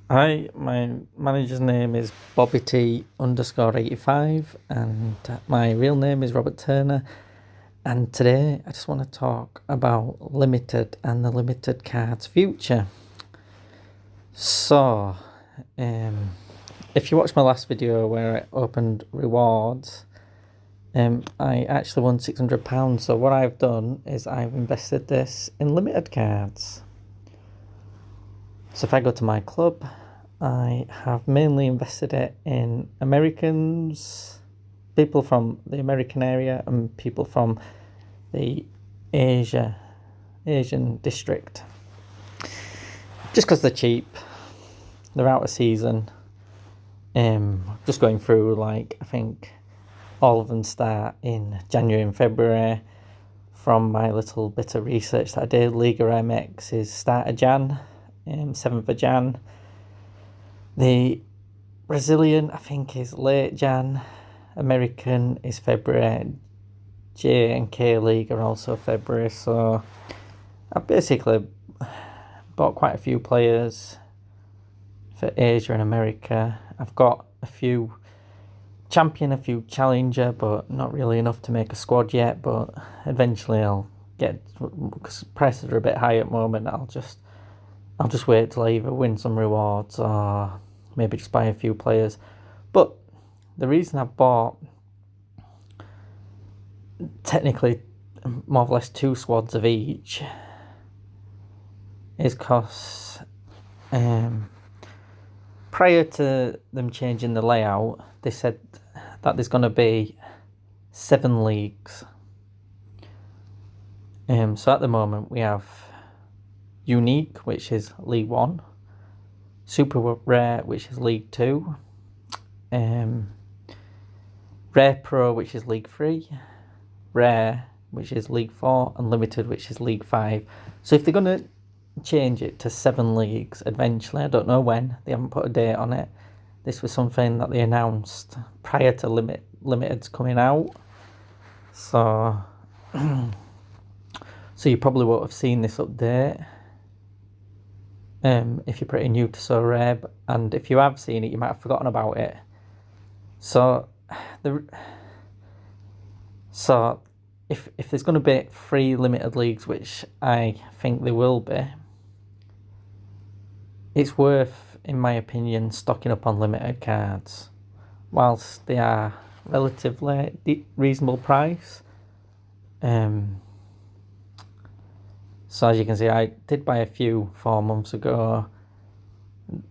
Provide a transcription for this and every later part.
Hi, my manager's name is Bobby T underscore 85, and my real name is Robert Turner. And today I just want to talk about limited and the limited cards future. So, if you watched my last video where I opened rewards, I actually won £600. So what I've done is I've invested this in limited cards. So if I go to my club, I have mainly invested it in Americans, people from the American area, and people from the Asian district. Just because they're cheap, they're out of season. Just going through, I think all of them start in January and February. From my little bit of research that I did, Liga MX is start of Jan, 7th of Jan. The Brazilian, I think, is late Jan. American is February. J and K League are also February. So I've basically bought quite a few players for Asia and America. I've got a few champion, a few challenger, but not really enough to make a squad yet. But eventually I'll get, because prices are a bit high at the moment. I'll just wait till I either win some rewards or maybe just buy a few players. But the reason I bought technically more or less two squads of each is because prior to them changing the layout, they said that there's going to be 7 leagues. So at the moment we have Unique, which is League 1, Super Rare, which is League 2, Rare Pro, which is League 3, Rare, which is League 4, and Limited, which is League 5. So if they're going to change it to 7 leagues eventually, I don't know when, they haven't put a date on it. This was something that they announced prior to Limited's coming out. So you probably won't have seen this update if you're pretty new to Sorare, and if you have seen it, you might have forgotten about it. So if there's going to be 3 limited leagues, which I think there will be, it's worth, in my opinion, stocking up on limited cards. Whilst they are relatively reasonable price. So as you can see, I did buy a few 4 months ago.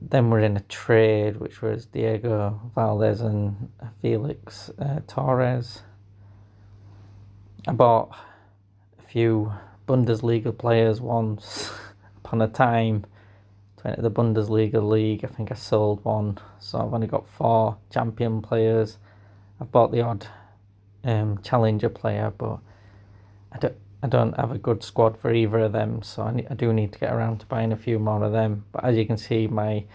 Then we're in a trade, which was Diego Valdez and Felix Torres. I bought a few Bundesliga players once upon a time to enter the Bundesliga league. I think I sold one, so I've only got 4 champion players. I've bought the odd challenger player, but I don't have a good squad for either of them, so I do need to get around to buying a few more of them. But as you can see, my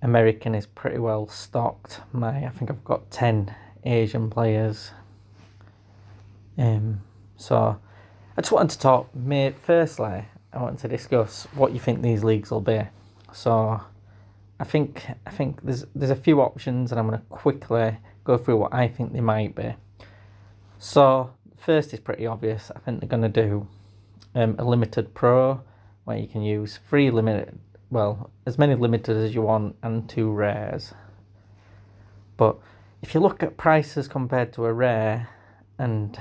American is pretty well stocked. I think I've got 10 Asian players. So I just wanted to talk, firstly, I wanted to discuss what you think these leagues will be. So I think there's a few options, and I'm going to quickly go through what I think they might be. So first is pretty obvious. I think they're going to do a limited pro, where you can use 3 limited, well, as many limited as you want, and 2 rares. But if you look at prices compared to a rare and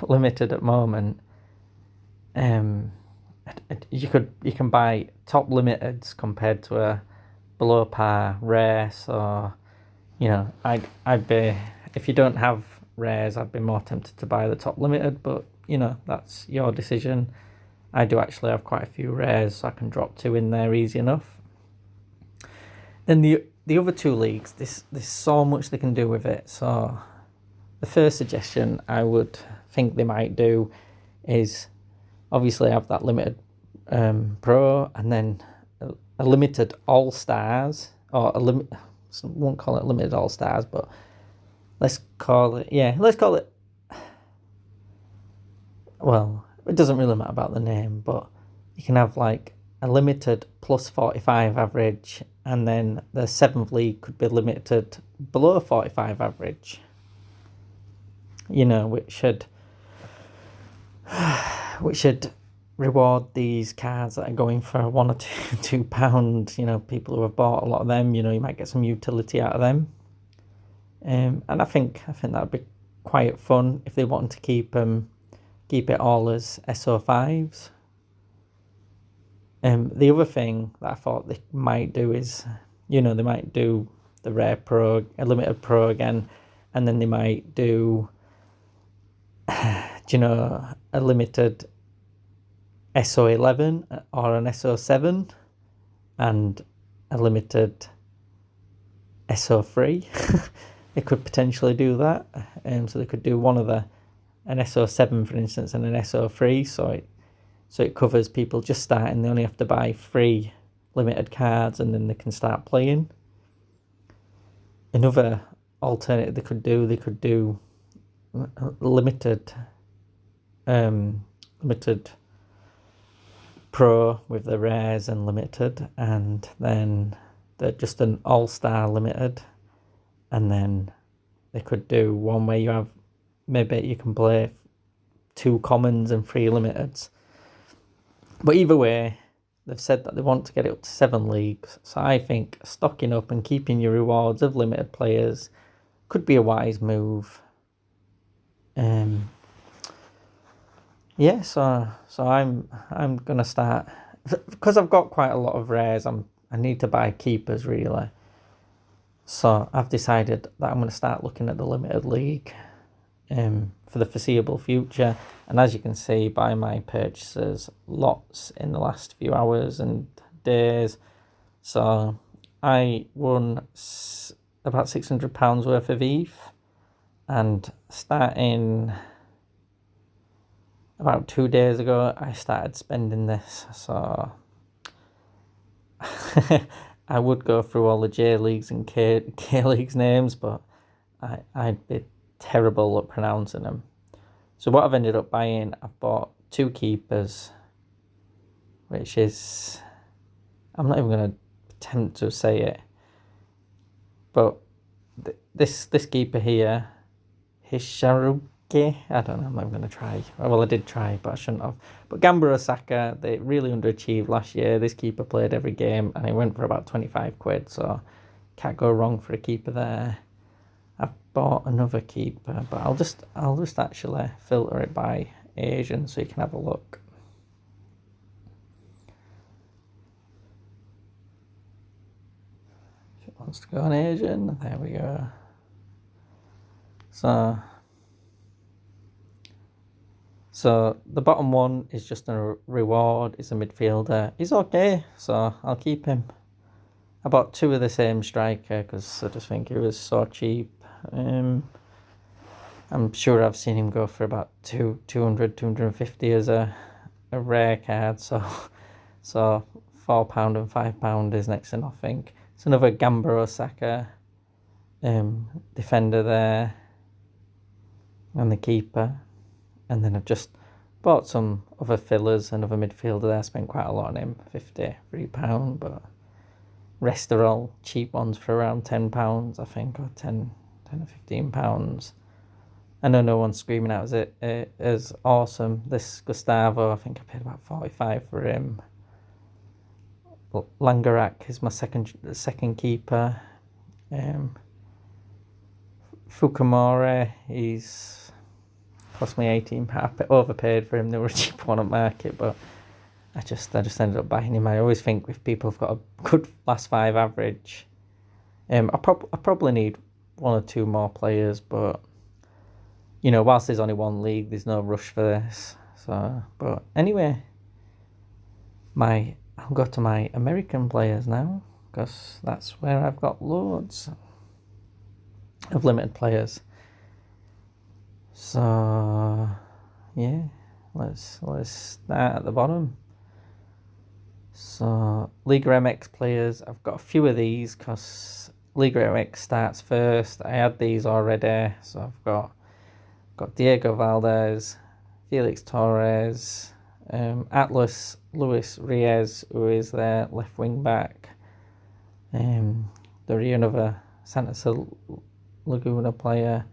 limited at the moment, you can buy top limiteds compared to a below par rare. So I'd be, if you don't have rares, I'd be more tempted to buy the top limited, but that's your decision. I do actually have quite a few rares, so I can drop 2 in there easy enough. Then the other 2 leagues, there's so much they can do with it. So the first suggestion I would think they might do is obviously have that limited pro, and then a limited all stars, or won't call it limited all stars, but let's call it, well, it doesn't really matter about the name, but you can have like a limited plus 45 average, and then the 7th league could be limited below 45 average. Which should reward these cards that are going for £1 or £2. People who have bought a lot of them, you might get some utility out of them. And I think that'd be quite fun if they wanted to keep it all as SO5s. The other thing that I thought they might do is, they might do the rare pro, a limited pro again, and then they might do, a limited SO11 or an SO7 and a limited SO3. They could potentially do that. So they could do an SO7, for instance, and an SO3. So it covers people just starting. They only have to buy 3 limited cards, and then they can start playing. Another alternative they could do limited pro with the rares and limited, and then just an all-star limited, and then they could do one where you have, maybe you can play 2 commons and 3 limiteds. But either way, they've said that they want to get it up to 7 leagues, so I think stocking up and keeping your rewards of limited players could be a wise move. So I'm gonna start, because I've got quite a lot of rares. I need to buy keepers really. So I've decided that I'm going to start looking at the limited league for the foreseeable future. And as you can see by my purchases, lots in the last few hours and days. So I won about £600 worth of ETH, and starting about 2 days ago, I started spending this. So I would go through all the J Leagues and K Leagues names, but I'd be terrible at pronouncing them. So what I've ended up buying, I've bought 2 keepers, which is, I'm not even going to attempt to say it, but this keeper here, Hisharuge, I don't know, I'm not even going to try. Well, I did try, but I shouldn't have. But Gamba Osaka, they really underachieved last year. This keeper played every game, and it went for about 25 quid, so can't go wrong for a keeper there. I've bought another keeper, but I'll just actually filter it by Asian so you can have a look. If it wants to go on Asian, there we go. So the bottom one is just a reward. It's a midfielder. He's okay, so I'll keep him. I bought 2 of the same striker because I just think he was so cheap. I'm sure I've seen him go for about 200, 250 as a rare card. So £4 and £5 is next to nothing. It's another Gamba Osaka defender there, and the keeper. And then I've just bought some other fillers, another midfielder there. I spent quite a lot on him, £53, but rest are all cheap ones for around £10, I think, or 10 or £15. I know no one's screaming out as awesome. This Gustavo, I think I paid about 45 for him. Langarak is my second keeper. Fukumura, he's cost me £18. I overpaid for him. They were a cheap one at market, but I just ended up buying him. I always think if people have got a good last 5 average, I probably need 1 or 2 more players, but whilst there's only 1 league, there's no rush for this. So, but anyway, I'll go to my American players now, because that's where I've got loads of limited players. So yeah, let's start at the bottom. So Liga MX players, I've got a few of these because Liga MX starts first. I had these already, so I've got Diego Valdez, Felix Torres, Atlas Luis Reyes, who is their left wing back. They're another Santa Laguna player.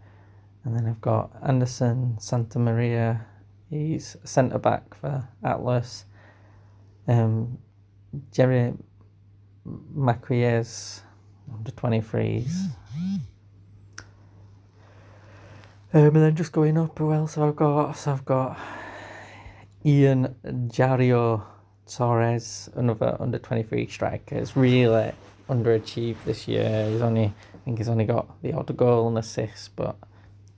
And then I've got Anderson Santa Maria. He's a centre back for Atlas. Jerry Maquies, under 23s. And then just going up, who else have I got? So I've got Ian Jario Torres, another under 23 striker. He's really underachieved this year. I think he's only got the odd goal and assist, but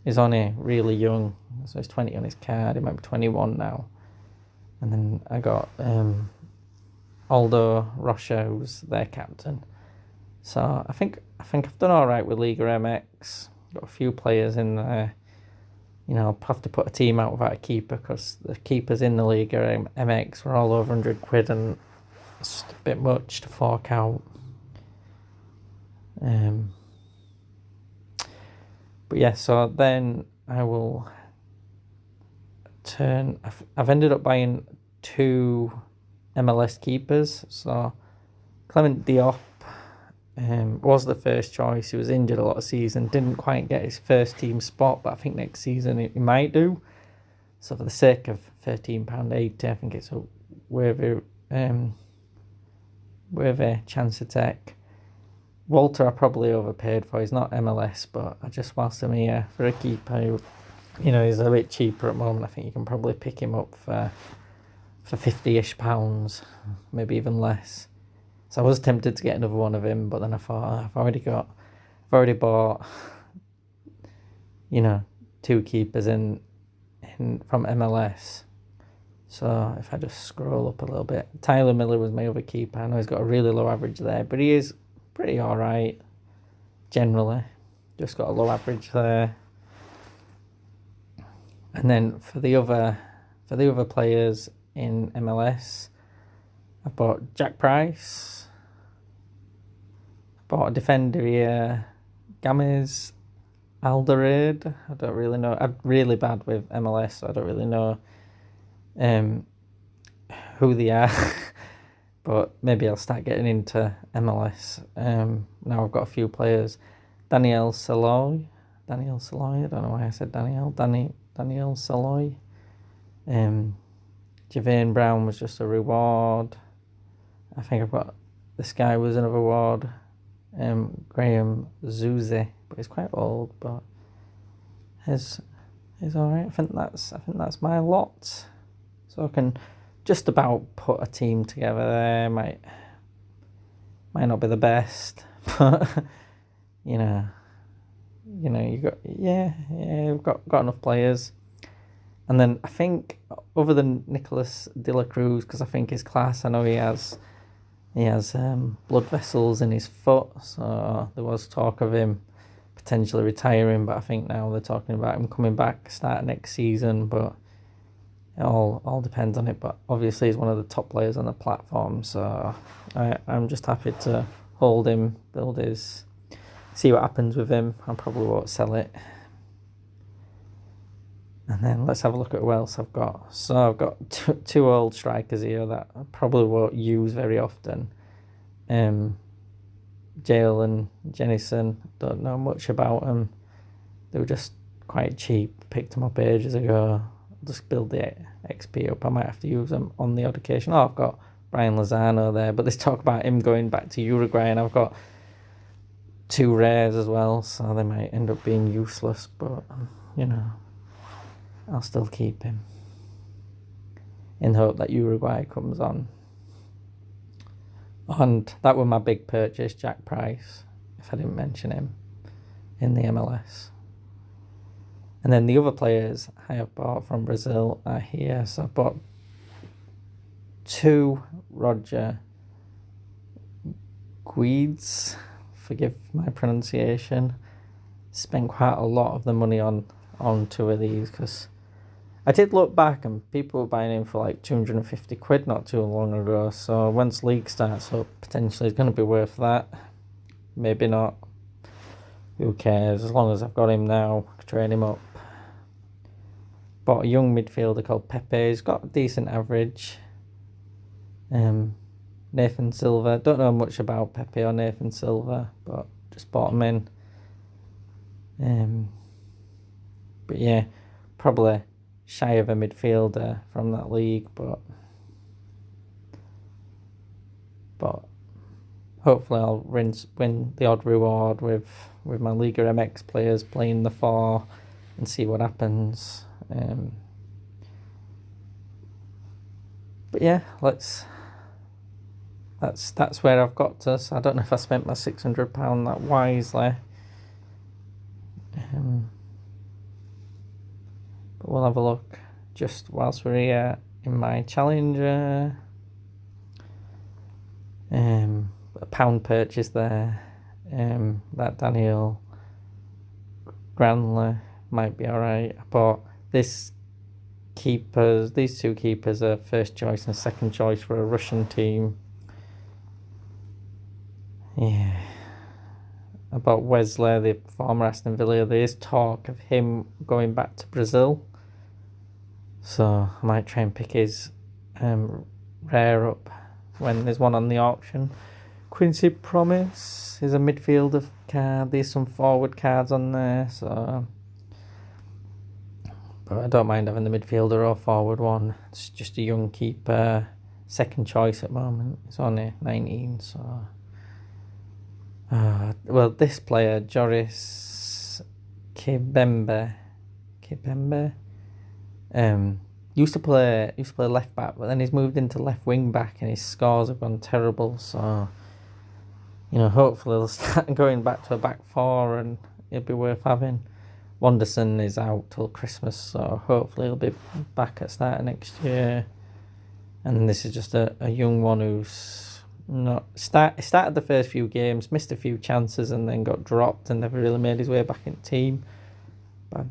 he's only really young. So he's 20 on his card. He might be 21 now. And then I got Aldo Rocha, who's their captain. So I think I've done all right with Liga MX. Got a few players in there. I'll have to put a team out without a keeper because the keepers in the Liga MX were all over 100 quid and it's a bit much to fork out. But yeah, so then I will turn. I've ended up buying 2 MLS keepers. So Clement Diop was the first choice. He was injured a lot of season, didn't quite get his first team spot, but I think next season he might do. So for the sake of £13.80, I think it's a worthy chance to take. Walter I probably overpaid for. He's not MLS, but whilst I'm here for a keeper, he's a bit cheaper at the moment. I think you can probably pick him up for £50-ish, maybe even less. So I was tempted to get another one of him, but then I thought I've already bought 2 keepers in from MLS. So if I just scroll up a little bit, Tyler Miller was my other keeper. I know he's got a really low average there, but he is pretty all right generally. Just got a low average there. And then for the other players in MLS, I bought Jack Price. I bought a defender here, Games Alderade. I don't really know. I'm really bad with MLS, so I don't really know who they are. But maybe I'll start getting into MLS. Now I've got a few players. Daniel Saloy. I don't know why I said Daniel. Daniel Saloy. Javane Brown was just a reward. I think I've got this guy was another reward. Graham Zuzi, but he's quite old, but he's alright. I think that's my lot. So I can just about put a team together there. Might not be the best, but you we've got enough players. And then I think other than Nicolas De La Cruz, because I think his class, I know he has blood vessels in his foot, so there was talk of him potentially retiring, but I think now they're talking about him coming back start next season, but it all depends on it. But obviously he's one of the top players on the platform, so I'm just happy to hold him, see what happens with him. I probably won't sell it. And then let's have a look at who else I've got. So I've got two old strikers here that I probably won't use very often. Jail and Jennison, don't know much about them. They were just quite cheap. Picked them up ages ago. Just build the XP up. I might have to use them on the odd occasion. I've got Brian Lozano there, but there's talk about him going back to Uruguay, and I've got 2 rares as well, so they might end up being useless, but I'll still keep him in hope that Uruguay comes on. And that was my big purchase, Jack Price, if I didn't mention him, in the MLS. And then the other players I have bought from Brazil are here. So I bought 2 Roger Guides, forgive my pronunciation. Spent quite a lot of the money on 2 of these, because I did look back and people were buying him for like 250 quid not too long ago. So once league starts up, potentially it's going to be worth that. Maybe not. Who cares? As long as I've got him now, I can train him up. bought a young midfielder called Pepe. He's got a decent average. Nathan Silva. Don't know much about Pepe or Nathan Silva, but just bought him in. But yeah, probably shy of a midfielder from that league, but hopefully I'll win the odd reward with my Liga MX players playing the 4 and see what happens. But yeah, that's where I've got to. So I don't know if I spent my £600 that wisely. But we'll have a look just whilst we're here in my challenger. A pound purchase there. That Daniel Granler might be alright. I bought these two keepers are first choice and second choice for a Russian team. Yeah. About Wesley, the former Aston Villa, there is talk of him going back to Brazil. So I might try and pick his rare up when there's one on the auction. Quincy Promise is a midfielder card. There's some forward cards on there, so but I don't mind having the midfielder or forward one. It's just a young keeper, second choice at the moment. He's only 19, so well, this player Joris Kibembe, used to play left back, but then he's moved into left wing back, and his scores have gone terrible. So hopefully they'll start going back to a back 4, and it'll be worth having. Wanderson is out till Christmas, so hopefully he'll be back at start of next year. And this is just a young one who's started the first few games, missed a few chances, and then got dropped and never really made his way back in the team. But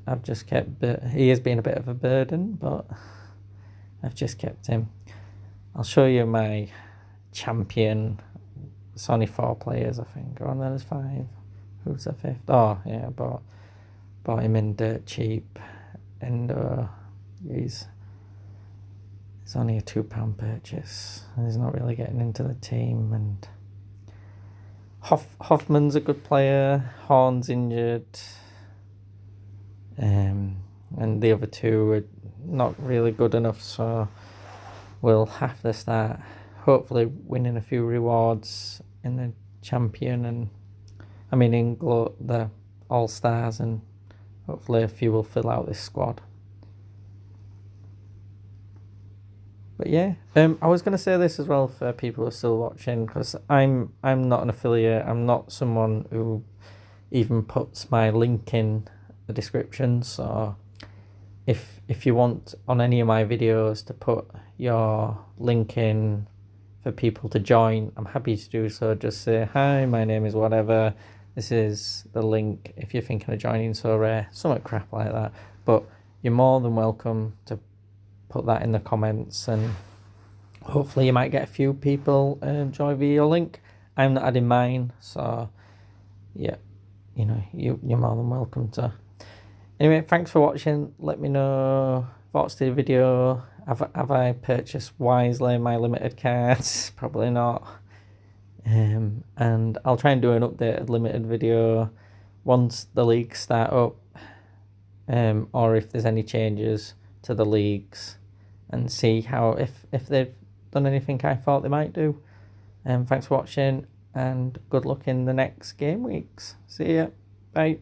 I've just kept. He has been a bit of a burden, but I've just kept him. I'll show you my champion. It's only 4 players, I think. Oh, and then there's 5. Who's the 5th? Oh, yeah, bought him in dirt cheap, and he's only a £2 purchase. He's not really getting into the team, and Hoffman's a good player. Horn's injured, and the other 2 are not really good enough, so we'll have to start hopefully winning a few rewards in the champion, and in the All-Stars, and hopefully a few will fill out this squad. But yeah, I was going to say this as well for people who are still watching, because I'm not an affiliate. I'm not someone who even puts my link in the description. So if you want on any of my videos to put your link in for people to join, I'm happy to do so. Just say, hi, my name is whatever. This is the link if you're thinking of joining Sorare, something crap like that. But you're more than welcome to put that in the comments, and hopefully you might get a few people join via your link. I'm not adding mine, so yeah, you're more than welcome to. Anyway, thanks for watching. Let me know thoughts to the video. Have I purchased wisely my limited cards? Probably not. And I'll try and do an updated limited video once the leagues start up, or if there's any changes to the leagues, and see how if they've done anything I thought they might do. Thanks for watching, and good luck in the next game weeks. See ya. Bye.